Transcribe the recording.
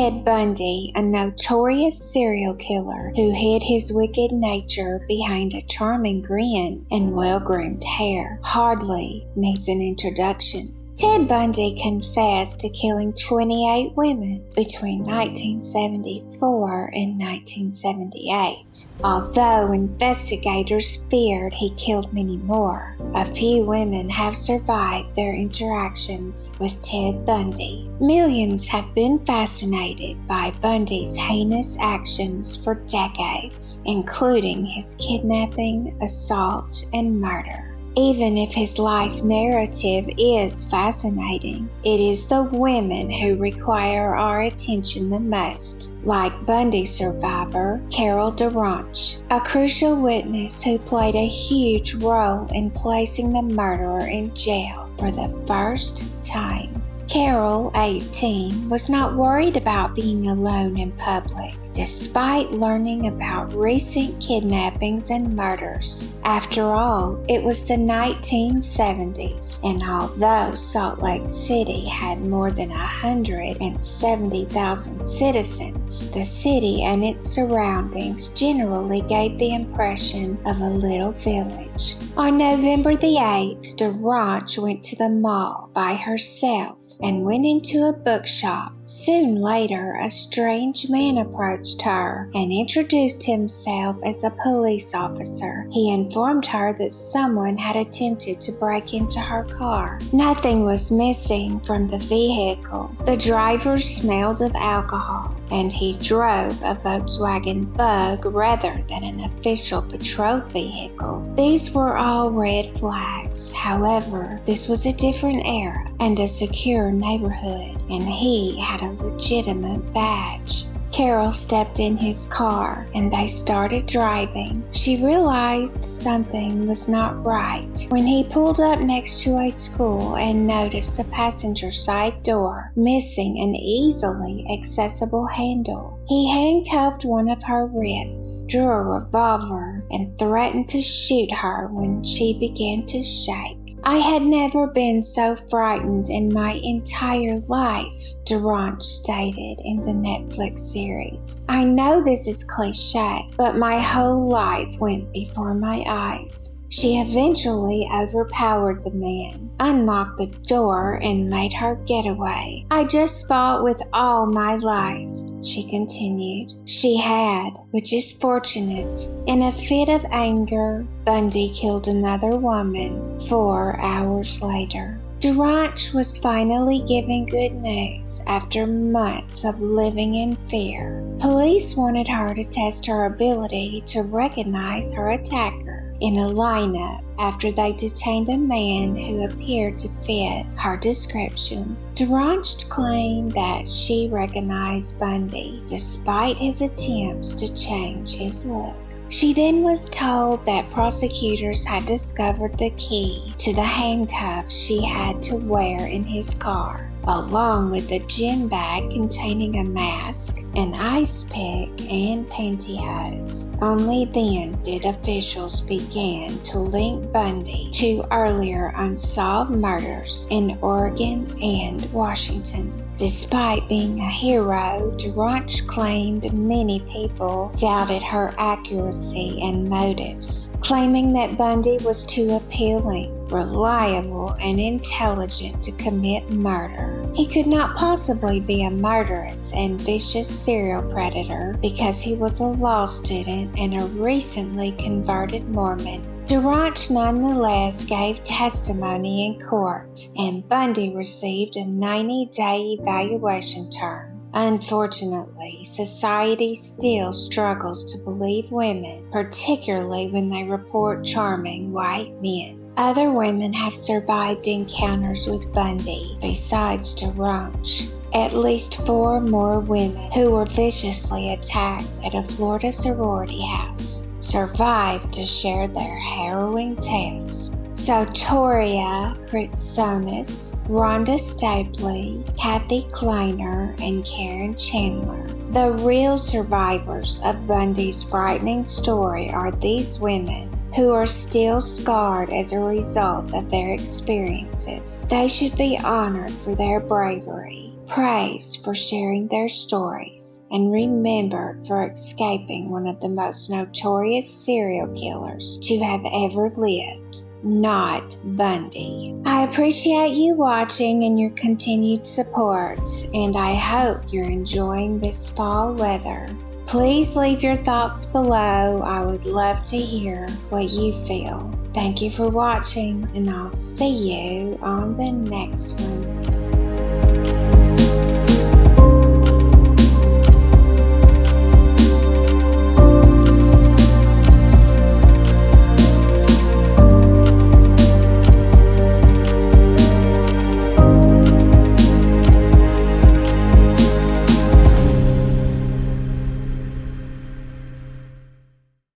Ted Bundy, a notorious serial killer who hid his wicked nature behind a charming grin and well-groomed hair, hardly needs an introduction. Ted Bundy confessed to killing 28 women between 1974 and 1978, although investigators feared he killed many more. A few women have survived their interactions with Ted Bundy. Millions have been fascinated by Bundy's heinous actions for decades, including his kidnapping, assault, and murder. Even if his life narrative is fascinating, it is the women who require our attention the most, like Bundy survivor Carol DaRonch, a crucial witness who played a huge role in placing the murderer in jail for the first time. Carol, 18, was not worried about being alone in public, despite learning about recent kidnappings and murders. After all, it was the 1970s, and although Salt Lake City had more than 170,000 citizens, the city and its surroundings generally gave the impression of a little village. On November the 8th, DaRonch went to the mall by herself and went into a bookshop. Soon later, a strange man approached her and introduced himself as a police officer. He informed her that someone had attempted to break into her car. Nothing was missing from the vehicle. The driver smelled of alcohol, and he drove a Volkswagen Bug rather than an official patrol vehicle. These were all red flags. However, this was a different era and a secure neighborhood, and he had a legitimate badge. Carol stepped in his car and they started driving. She realized something was not right when he pulled up next to a school and noticed the passenger side door missing an easily accessible handle. He handcuffed one of her wrists, drew a revolver, and threatened to shoot her when she began to shake. I had never been so frightened in my entire life, DaRonch stated in the Netflix series. I know this is cliche, but my whole life went before my eyes. She eventually overpowered the man, unlocked the door, and made her getaway. I just fought with all my life, she continued. She had, which is fortunate. In a fit of anger, Bundy killed another woman 4 hours later. DaRonch was finally given good news after months of living in fear. Police wanted her to test her ability to recognize her attacker in a lineup after they detained a man who appeared to fit her description. DaRonch claimed that she recognized Bundy despite his attempts to change his look. She then was told that prosecutors had discovered the key to the handcuffs she had to wear in his car, along with a gym bag containing a mask, an ice pick, and pantyhose. Only then did officials begin to link Bundy to earlier unsolved murders in Oregon and Washington. Despite being a hero, DaRonch claimed many people doubted her accuracy and motives, claiming that Bundy was too appealing, reliable, and intelligent to commit murder. He could not possibly be a murderous and vicious serial predator because he was a law student and a recently converted Mormon. DaRonch nonetheless gave testimony in court, and Bundy received a 90-day evaluation term. Unfortunately, society still struggles to believe women, particularly when they report charming white men. Other women have survived encounters with Bundy besides DaRonch. At least 4 more women who were viciously attacked at a Florida sorority house survived to share their harrowing tales. So Toria Kritsonis, Rhonda Stapley, Kathy Kleiner, and Karen Chandler. The real survivors of Bundy's frightening story are these women who are still scarred as a result of their experiences. They should be honored for their bravery. praised for sharing their stories, and remembered for escaping one of the most notorious serial killers to have ever lived. Not Bundy. I appreciate you watching and your continued support, and I hope you're enjoying this fall weather. Please leave your thoughts below. I would love to hear what you feel. Thank you for watching, and I'll see you on the next one.